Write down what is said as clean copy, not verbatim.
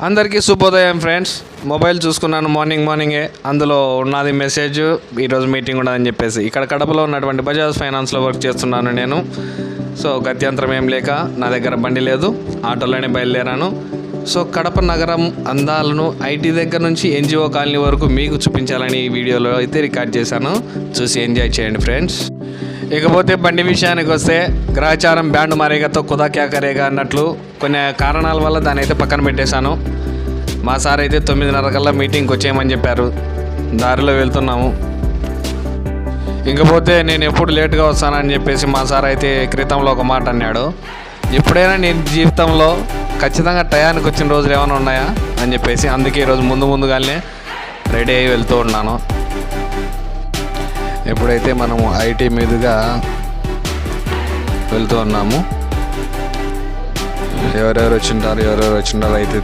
అందరికీ శుభోదయం friends. Mobile చూసుకున్నాను మార్నింగే, అందులో ఉన్నది మెసేజ్ ఈరోజు మీటింగ్ ఉండదని చెప్పేసి. ఇక్కడ కడపలో ఉన్నటువంటి బజాజ్ ఫైనాన్స్లో వర్క్ చేస్తున్నాను నేను. సో గత్యంతరం ఏం లేక నా దగ్గర బండి లేదు, ఆటోలోనే బయలుదేరాను. సో కడప నగరం అందాలను ఐటీ దగ్గర నుంచి ఎన్జిఓ కాలనీ వరకు మీకు చూపించాలని ఈ వీడియోలో అయితే రికార్డ్ చేశాను. చూసి ఎంజాయ్ చేయండి ఫ్రెండ్స్. ఇకపోతే బండి విషయానికి వస్తే గ్రహచారం బ్యాండ్ మారేగాతో కుదా క్యా కరేగా అన్నట్లు కొన్ని కారణాల వల్ల దాన్ని అయితే పక్కన పెట్టేశాను. మా సార్ అయితే 9:30 కల్లా మీటింగ్కి వచ్చేయమని చెప్పారు. దారిలో వెళ్తున్నాము. ఇంకపోతే నేను ఎప్పుడు లేట్గా వస్తానని చెప్పేసి మా సార్ అయితే క్రితంలో ఒక మాట అన్నాడు. ఎప్పుడైనా నేను జీవితంలో ఖచ్చితంగా టయానికి వచ్చిన రోజులు ఏమైనా ఉన్నాయా అని చెప్పేసి, అందుకే ఈరోజు ముందుగానే రెడీ అయ్యి వెళ్తూ ఉన్నాను. ఎప్పుడైతే మనము ఐటీ మీదుగా వెళ్తూ ఉన్నాము, ఎవరెవరు వచ్చింటారు అయితే